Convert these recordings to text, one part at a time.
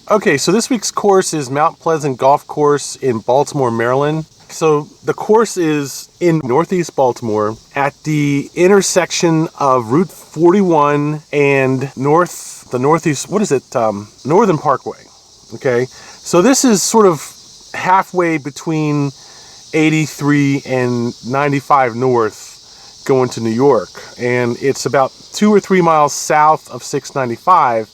Okay, so this week's course is Mount Pleasant Golf Course in Baltimore, Maryland. So the course is in Northeast Baltimore at the intersection of Route 41 and Northeast, Northern Parkway. Okay, so this is sort of halfway between 83 and 95 North going to New York. And it's about 2 or 3 miles south of 695.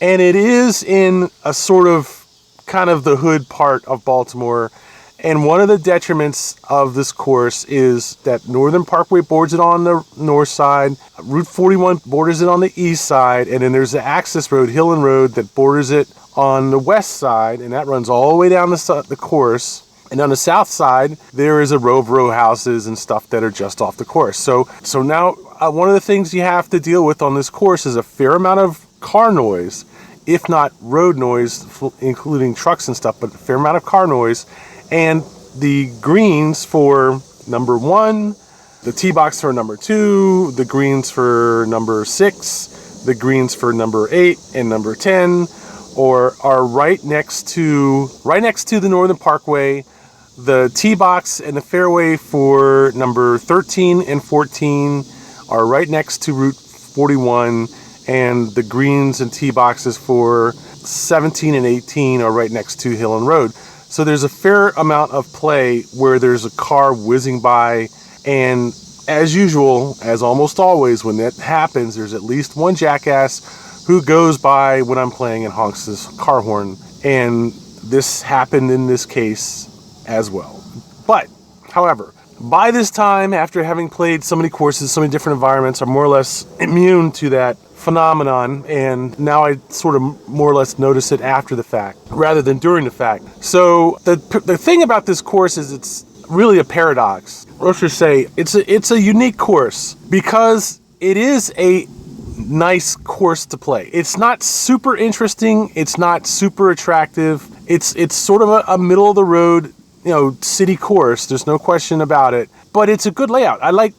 And it is in a sort of kind of the hood part of Baltimore. And one of the detriments of this course is that Northern Parkway borders it on the north side, Route 41 borders it on the east side, and then there's the access road, Hillen Road, that borders it on the west side, and that runs all the way down the course. And on the south side, there is a row of row houses and stuff that are just off the course. So now one of the things you have to deal with on this course is a fair amount of car noise, if not road noise, including trucks and stuff, but a fair amount of car noise. And the greens for number 1, the tee box for number 2, the greens for number 6, the greens for number 8 and number 10 are right next to the Northern Parkway. The tee box and the fairway for number 13 and 14 are right next to Route 41, and the greens and tee boxes for 17 and 18 are right next to Hillen Road. So there's a fair amount of play where there's a car whizzing by, and as usual, as almost always, when that happens, there's at least one jackass who goes by when I'm playing and honks his car horn. And this happened in this case as well. But, however, by this time, after having played so many courses, so many different environments, I'm more or less immune to that phenomenon, and now I sort of more or less notice it after the fact rather than during the fact. So the thing about this course is it's really a paradox. Or should I say it's a unique course because it is a nice course to play. It's not super interesting, it's not super attractive. It's sort of a middle of the road, city course. There's no question about it. But it's a good layout. I like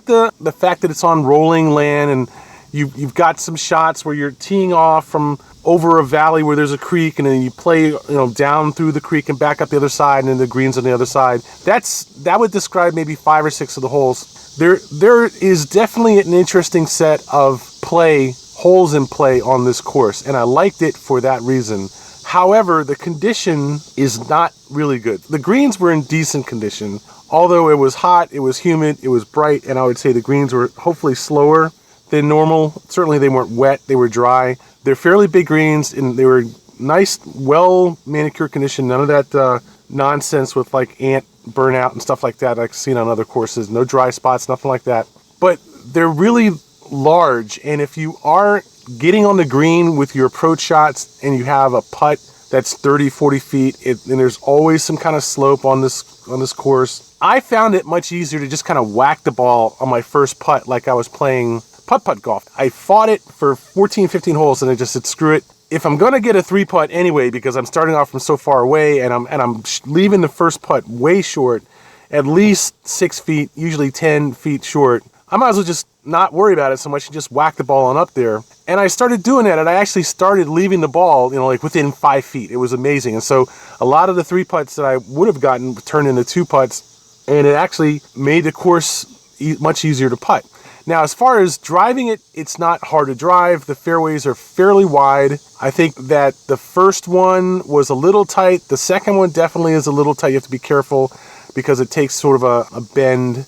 the fact that it's on rolling land, and you've got some shots where you're teeing off from over a valley where there's a creek, and then you play down through the creek and back up the other side, and then the greens on the other side. That would describe maybe 5 or 6 of the holes. There is definitely an interesting set of holes in play on this course, and I liked it for that reason. However, the condition is not really good. The greens were in decent condition, although it was hot, it was humid, it was bright, and I would say the greens were hopefully slower than normal. Certainly they weren't wet, they were dry. They're fairly big greens, and they were nice, well manicured condition. None of that nonsense with like ant burnout and stuff like that I've seen on other courses. No dry spots, nothing like that. But they're really large, and if you are getting on the green with your approach shots and you have a putt that's 30, 40 feet, and there's always some kind of slope on this course, I found it much easier to just kind of whack the ball on my first putt like I was playing putt-putt golf. I fought it for 14, 15 holes, and I just said, screw it. If I'm going to get a 3-putt anyway, because I'm starting off from so far away, and I'm leaving the first putt way short, at least 6 feet, usually 10 feet short, I might as well just not worry about it so much and just whack the ball on up there. And I started doing that, and I actually started leaving the ball, like within 5 feet. It was amazing. And so a lot of the 3 putts that I would have gotten turned into 2 putts, and it actually made the course much easier to putt. Now, as far as driving it, it's not hard to drive. The fairways are fairly wide. I think that the first one was a little tight. The second one definitely is a little tight. You have to be careful because it takes sort of a bend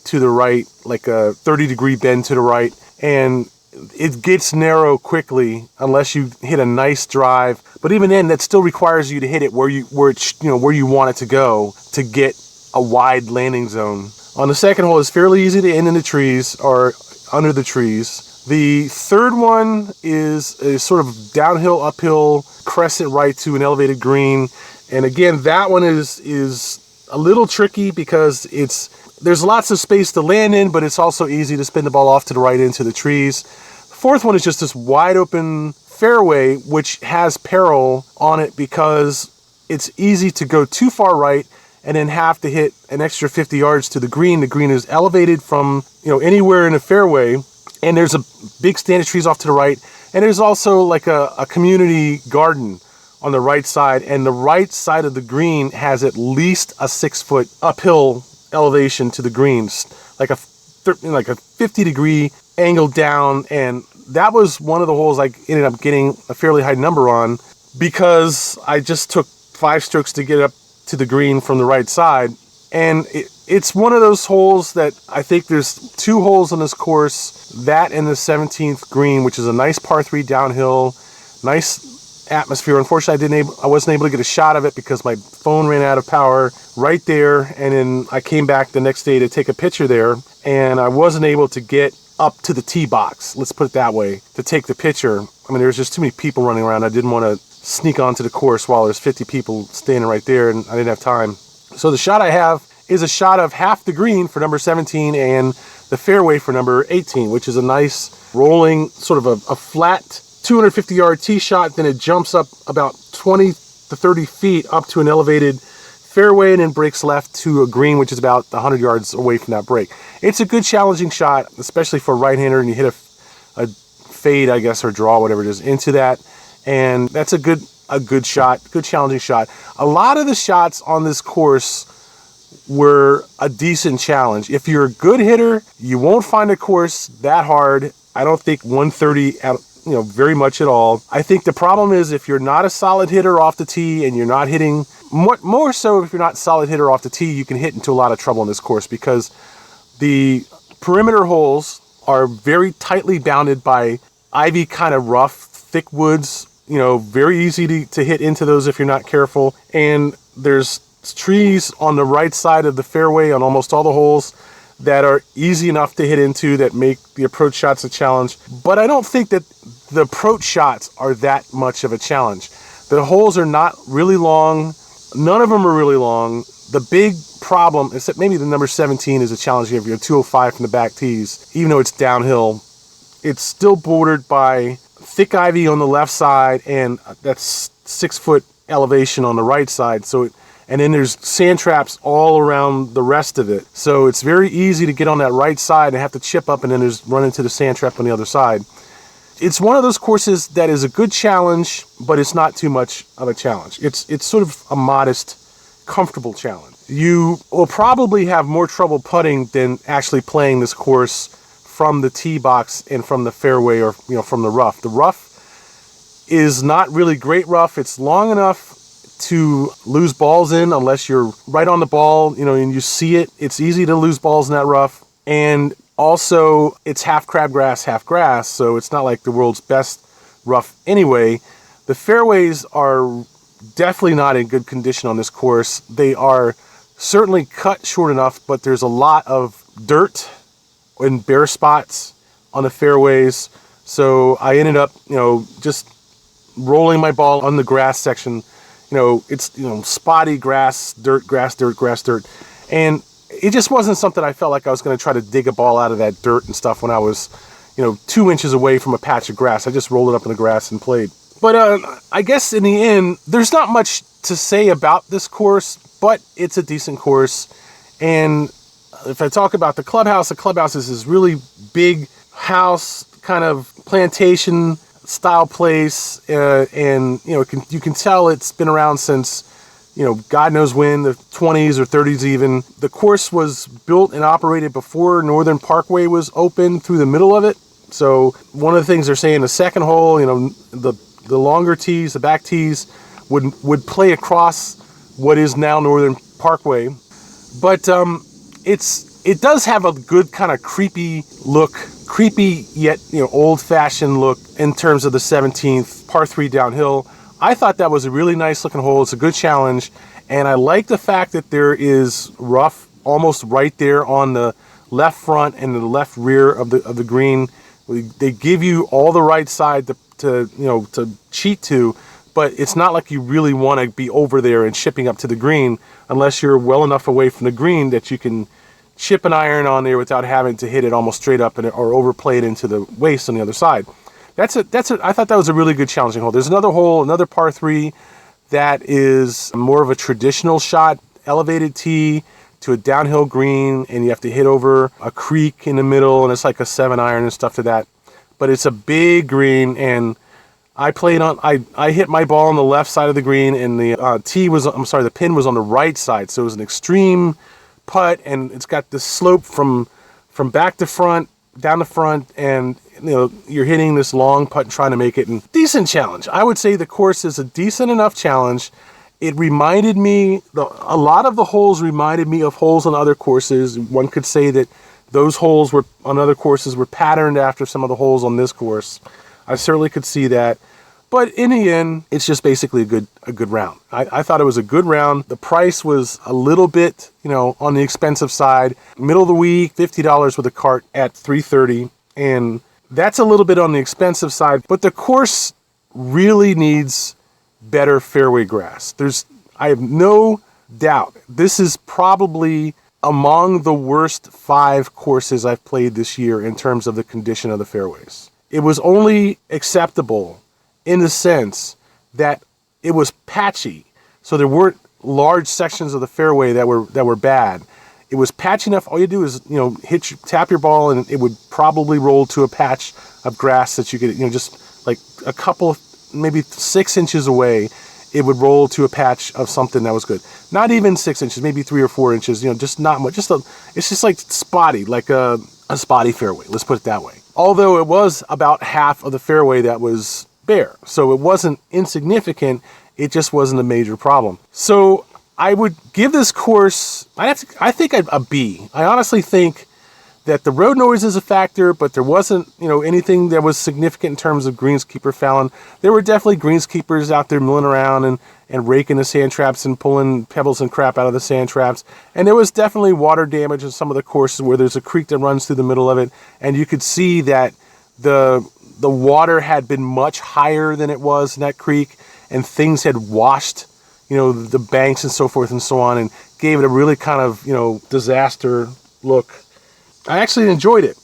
to the right, like a 30-degree bend to the right, and it gets narrow quickly unless you hit a nice drive. But even then, that still requires you to hit it where you want it to go to get a wide landing zone. On the second hole, it's fairly easy to end in the trees or under the trees. The third one is a sort of downhill, uphill, crescent right to an elevated green. And again, that one is a little tricky because there's lots of space to land in, but it's also easy to spin the ball off to the right into the trees. The fourth one is just this wide open fairway, which has peril on it because it's easy to go too far right and then have to hit an extra 50 yards to the green. The green is elevated from anywhere in the fairway, and there's a big stand of trees off to the right, and there's also like a community garden on the right side, and the right side of the green has at least a 6-foot uphill elevation to the greens, like a 50-degree angle down. And that was one of the holes I ended up getting a fairly high number on, because I just took 5 strokes to get up to the green from the right side. And it's one of those holes that I think there's 2 holes on this course, that and the 17th green, which is a nice par 3 downhill, nice atmosphere. Unfortunately, I wasn't able to get a shot of it because my phone ran out of power right there, and then I came back the next day to take a picture there, and I wasn't able to get up to the tee box, let's put it that way, to take the picture. I mean, there was just too many people running around. I didn't want to sneak onto the course while there's 50 people standing right there, and I didn't have time. So the shot I have is a shot of half the green for number 17 and the fairway for number 18, which is a nice rolling, sort of a flat 250-yard tee shot. Then it jumps up about 20 to 30 feet up to an elevated fairway, and then breaks left to a green, which is about 100 yards away from that break. It's a good challenging shot, especially for a right-hander, and you hit a fade, I guess, or draw, whatever it is, into that. And that's a good shot, good challenging shot. A lot of the shots on this course were a decent challenge. If you're a good hitter, you won't find a course that hard. I don't think 130 very much at all. I think the problem is if you're not a solid hitter off the tee, and you're not hitting, more so if you're not a solid hitter off the tee, you can hit into a lot of trouble in this course, because the perimeter holes are very tightly bounded by ivy kind of rough, thick woods, very easy to hit into those if you're not careful. And there's trees on the right side of the fairway on almost all the holes that are easy enough to hit into, that make the approach shots a challenge. But I don't think that the approach shots are that much of a challenge. The holes are not really long. None of them are really long. The big problem, except maybe the number 17 is a challenge if you're 205 from the back tees, even though it's downhill. It's still bordered by thick ivy on the left side, and that's 6-foot elevation on the right side. And then there's sand traps all around the rest of it. So it's very easy to get on that right side and have to chip up, and then run into the sand trap on the other side. It's one of those courses that is a good challenge, but it's not too much of a challenge. It's sort of a modest, comfortable challenge. You will probably have more trouble putting than actually playing this course from the tee box and from the fairway, or from the rough. The rough is not really great rough. It's long enough to lose balls in unless you're right on the ball, and you see it. It's easy to lose balls in that rough. And also, it's half crabgrass, half grass, so it's not like the world's best rough anyway. The fairways are definitely not in good condition on this course. They are certainly cut short enough, but there's a lot of dirt and bare spots on the fairways. So I ended up, just rolling my ball on the grass section. It's, spotty grass, dirt, grass, dirt, grass, dirt. And it just wasn't something I felt like I was going to try to dig a ball out of that dirt and stuff when I was, 2 inches away from a patch of grass. I just rolled it up in the grass and played. But I guess in the end, there's not much to say about this course, but it's a decent course. And if I talk about the clubhouse is this really big house, kind of plantation style place, and you can tell it's been around since God knows when, the 20s or 30s even. The course was built and operated before Northern Pkwy was open through the middle of it. So one of the things they're saying, the second hole, the longer tees, the back tees would play across what is now Northern Pkwy. But it does have a good kind of creepy look, creepy yet old-fashioned look in terms of the 17th par 3 downhill. I thought that was a really nice looking hole. It's a good challenge, and I like the fact that there is rough almost right there on the left front and the left rear of the green. They give you all the right side to cheat to, but it's not like you really want to be over there and chipping up to the green unless you're well enough away from the green that you can chip an iron on there without having to hit it almost straight up or overplay it into the waist on the other side. I thought that was a really good challenging hole. There's another hole, another par 3, that is more of a traditional shot, elevated tee to a downhill green, and you have to hit over a creek in the middle, and it's like a 7-iron and stuff to that. But it's a big green, and I hit my ball on the left side of the green, and the pin was on the right side. So it was an extreme putt, and it's got this slope from back to front, down the front, and you're hitting this long putt and trying to make it. And decent challenge. I would say the course is a decent enough challenge. It reminded me, a lot of the holes reminded me of holes on other courses. One could say that those holes on other courses were patterned after some of the holes on this course. I certainly could see that. But in the end, it's just basically a good round. I thought it was a good round. The price was a little bit, on the expensive side. Middle of the week, $50 with a cart at $330. And that's a little bit on the expensive side. But the course really needs better fairway grass. I have no doubt this is probably among the worst 5 courses I've played this year in terms of the condition of the fairways. It was only acceptable in the sense that it was patchy. So there weren't large sections of the fairway that were bad. It was patchy enough. All you do is, tap your ball and it would probably roll to a patch of grass that you could, just like a couple, maybe 6 inches away, it would roll to a patch of something that was good. Not even 6 inches, maybe 3 or 4 inches, just not much. It's just like spotty, like a spotty fairway. Let's put it that way. Although it was about half of the fairway that was bare. So it wasn't insignificant. It just wasn't a major problem. So I would give this course, I think a B. I honestly think that the road noise is a factor, but there wasn't, anything that was significant in terms of greenskeeper fouling. There were definitely greenskeepers out there milling around and raking the sand traps and pulling pebbles and crap out of the sand traps. And there was definitely water damage in some of the courses where there's a creek that runs through the middle of it, and you could see that the water had been much higher than it was in that creek, and things had washed, the banks and so forth and so on, and gave it a really kind of, disaster look. I actually enjoyed it.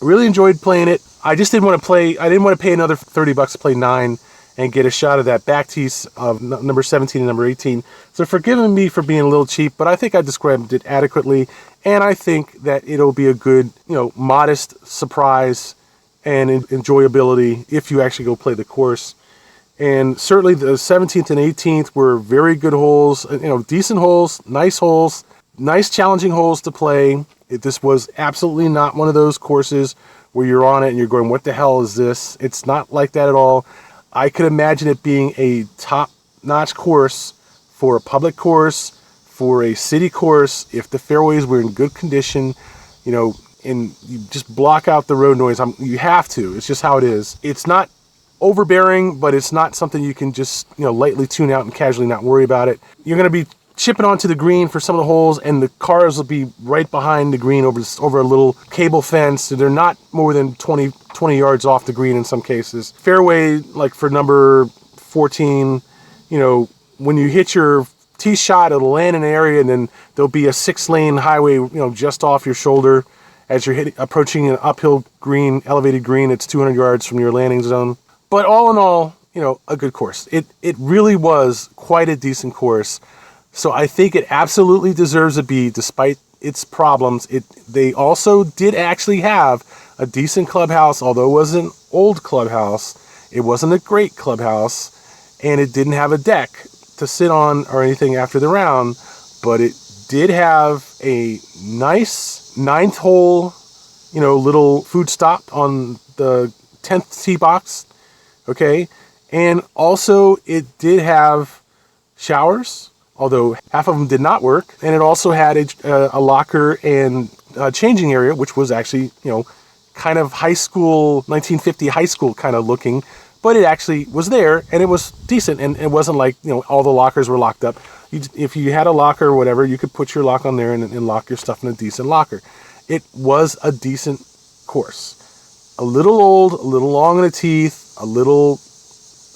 Really enjoyed playing it. I just didn't want to pay another $30 to play 9 and get a shot of that back tees of number 17 and number 18. So forgive me for being a little cheap, but I think I described it adequately, and I think that it'll be a good, modest surprise and enjoyability if you actually go play the course. And certainly the 17th and 18th were very good holes, decent holes, nice challenging holes to play. This was absolutely not one of those courses where you're on it and you're going, what the hell is this? It's not like that at all. I could imagine it being a top-notch course for a public course, for a city course, if the fairways were in good condition, and you just block out the road noise. You have to. It's just how it is. It's not overbearing, but it's not something you can just, lightly tune out and casually not worry about it. You're going to be chipping onto the green for some of the holes, and the cars will be right behind the green over a little cable fence. So they're not more than 20 yards off the green in some cases. Fairway, like for number 14, when you hit your tee shot, it'll land in an area, and then there'll be a 6-lane highway, just off your shoulder as you're approaching an uphill green, elevated green. It's 200 yards from your landing zone. But all in all, a good course. It really was quite a decent course. So I think it absolutely deserves a B despite its problems. They also did actually have a decent clubhouse, although it was an old clubhouse. It wasn't a great clubhouse, and it didn't have a deck to sit on or anything after the round, but it did have a nice 9th hole, little food stop on the 10th tee box, okay? And also it did have showers, although half of them did not work, and it also had a locker and changing area, which was actually, kind of high school, 1950 high school kind of looking, but it actually was there, and it was decent, and it wasn't like, all the lockers were locked up. If you had a locker or whatever, you could put your lock on there and lock your stuff in a decent locker. It was a decent course. A little old, a little long in the teeth, a little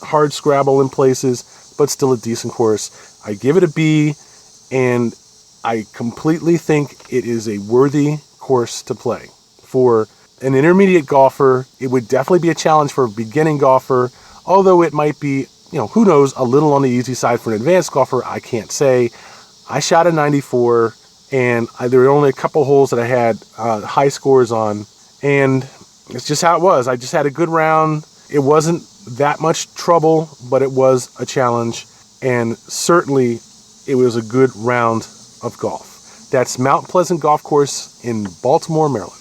hard scrabble in places, but still a decent course. I give it a B, and I completely think it is a worthy course to play. For an intermediate golfer, it would definitely be a challenge for a beginning golfer, although it might be, who knows, a little on the easy side for an advanced golfer. I can't say. I shot a 94, and there were only a couple holes that I had high scores on, and it's just how it was. I just had a good round. It wasn't that much trouble, but it was a challenge, and certainly it was a good round of golf. That's Mount Pleasant Golf Course in Baltimore, Maryland.